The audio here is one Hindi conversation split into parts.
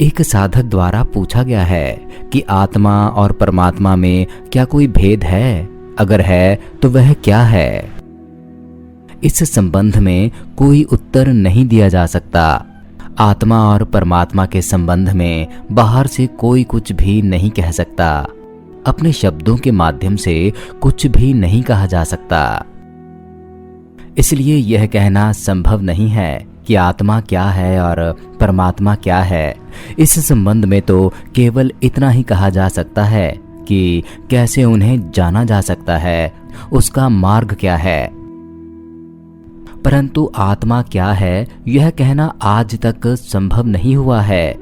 एक साधक द्वारा पूछा गया है कि आत्मा और परमात्मा में क्या कोई भेद है? अगर है तो वह क्या है? इस संबंध में कोई उत्तर नहीं दिया जा सकता। आत्मा और परमात्मा के संबंध में बाहर से कोई कुछ भी नहीं कह सकता। अपने शब्दों के माध्यम से कुछ भी नहीं कहा जा सकता। इसलिए यह कहना संभव नहीं है कि आत्मा क्या है और परमात्मा क्या है। इस संबंध में तो केवल इतना ही कहा जा सकता है कि कैसे उन्हें जाना जा सकता है, उसका मार्ग क्या है। परंतु आत्मा क्या है यह कहना आज तक संभव नहीं हुआ है।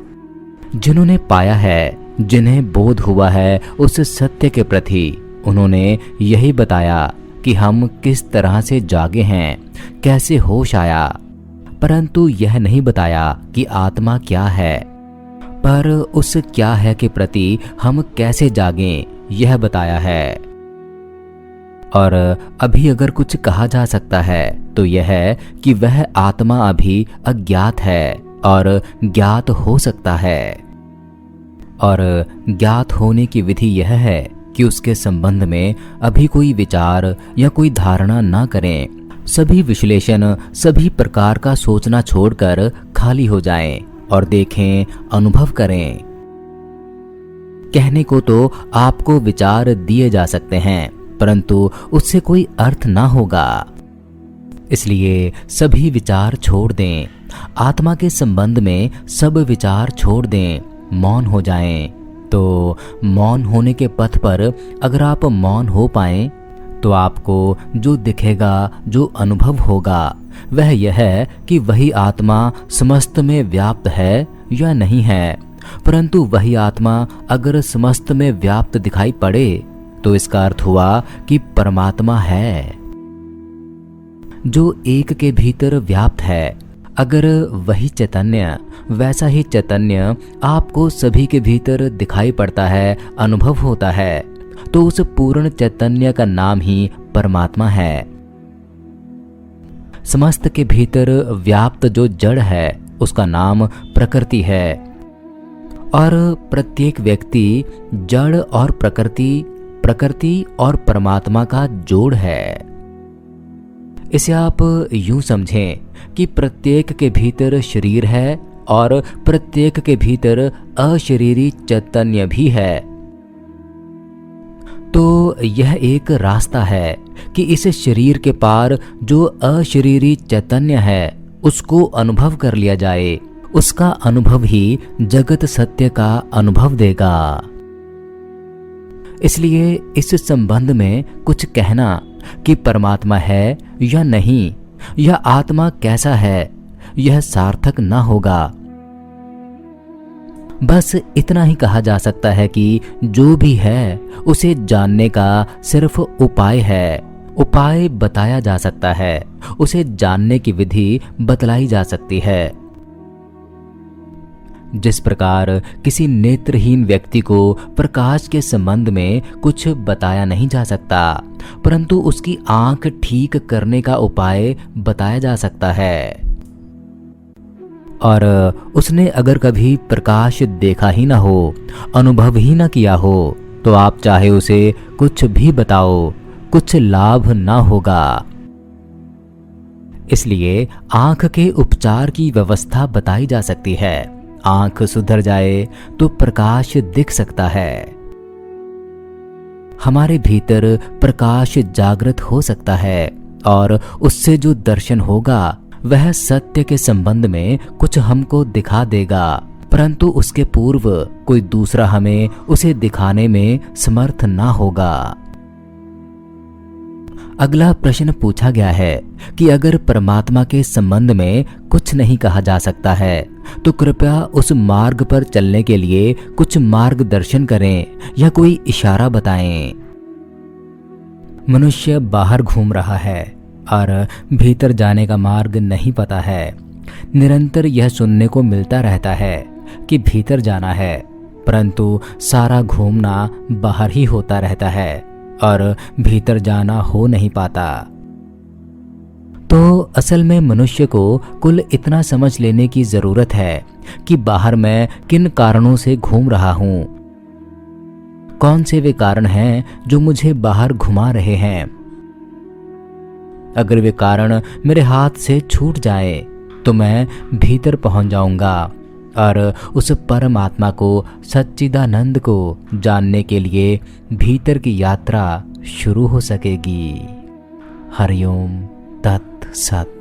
जिन्होंने पाया है, जिन्हें बोध हुआ है उस सत्य के प्रति, उन्होंने यही बताया कि हम किस तरह से जागे हैं, कैसे होश आया। परंतु यह नहीं बताया कि आत्मा क्या है। पर उस क्या है के प्रति हम कैसे जागें, यह बताया है। और अभी अगर कुछ कहा जा सकता है तो यह है कि वह आत्मा अभी अज्ञात है और ज्ञात हो सकता है। और ज्ञात होने की विधि यह है कि उसके संबंध में अभी कोई विचार या कोई धारणा ना करें। सभी विश्लेषण, सभी प्रकार का सोचना छोड़कर खाली हो जाएं और देखें, अनुभव करें। कहने को तो आपको विचार दिए जा सकते हैं, परंतु उससे कोई अर्थ ना होगा। इसलिए सभी विचार छोड़ दें। आत्मा के संबंध में सब विचार छोड़ दें, मौन हो जाएं। तो मौन होने के पथ पर अगर आप मौन हो पाएं तो आपको जो दिखेगा, जो अनुभव होगा, वह यह है कि वही आत्मा समस्त में व्याप्त है या नहीं है। परंतु वही आत्मा अगर समस्त में व्याप्त दिखाई पड़े तो इसका अर्थ हुआ कि परमात्मा है, जो एक के भीतर व्याप्त है। अगर वही चैतन्य, वैसा ही चैतन्य आपको सभी के भीतर दिखाई पड़ता है, अनुभव होता है, तो उस पूर्ण चैतन्य का नाम ही परमात्मा है। समस्त के भीतर व्याप्त जो जड़ है उसका नाम प्रकृति है। और प्रत्येक व्यक्ति जड़ और प्रकृति और परमात्मा का जोड़ है। इसे आप यूं समझें कि प्रत्येक के भीतर शरीर है और प्रत्येक के भीतर अशरीरी चैतन्य भी है। तो यह एक रास्ता है कि इस शरीर के पार जो अशरीरी चैतन्य है उसको अनुभव कर लिया जाए। उसका अनुभव ही जगत सत्य का अनुभव देगा। इसलिए इस संबंध में कुछ कहना कि परमात्मा है या नहीं, यह आत्मा कैसा है, यह सार्थक ना होगा। बस इतना ही कहा जा सकता है कि जो भी है उसे जानने का सिर्फ उपाय है। उपाय बताया जा सकता है, उसे जानने की विधि बतलाई जा सकती है। जिस प्रकार किसी नेत्रहीन व्यक्ति को प्रकाश के संबंध में कुछ बताया नहीं जा सकता, परंतु उसकी आंख ठीक करने का उपाय बताया जा सकता है। और उसने अगर कभी प्रकाश देखा ही ना हो, अनुभव ही ना किया हो, तो आप चाहे उसे कुछ भी बताओ, कुछ लाभ ना होगा। इसलिए आंख के उपचार की व्यवस्था बताई जा सकती है। आंख सुधर जाए तो प्रकाश दिख सकता है। हमारे भीतर प्रकाश जागृत हो सकता है और उससे जो दर्शन होगा वह सत्य के संबंध में कुछ हमको दिखा देगा, परंतु उसके पूर्व कोई दूसरा हमें उसे दिखाने में समर्थ ना होगा। अगला प्रश्न पूछा गया है कि अगर परमात्मा के संबंध में कुछ नहीं कहा जा सकता है तो कृपया उस मार्ग पर चलने के लिए कुछ मार्गदर्शन करें या कोई इशारा बताएं। मनुष्य बाहर घूम रहा है और भीतर जाने का मार्ग नहीं पता है। निरंतर यह सुनने को मिलता रहता है कि भीतर जाना है, परंतु सारा घूमना बाहर ही होता रहता है और भीतर जाना हो नहीं पाता। तो असल में मनुष्य को कुल इतना समझ लेने की जरूरत है कि बाहर मैं किन कारणों से घूम रहा हूं, कौन से वे कारण हैं जो मुझे बाहर घुमा रहे हैं। अगर वे कारण मेरे हाथ से छूट जाए तो मैं भीतर पहुंच जाऊंगा और उस परमात्मा को, सच्चिदानंद को जानने के लिए भीतर की यात्रा शुरू हो सकेगी। हरिओम तत्सत।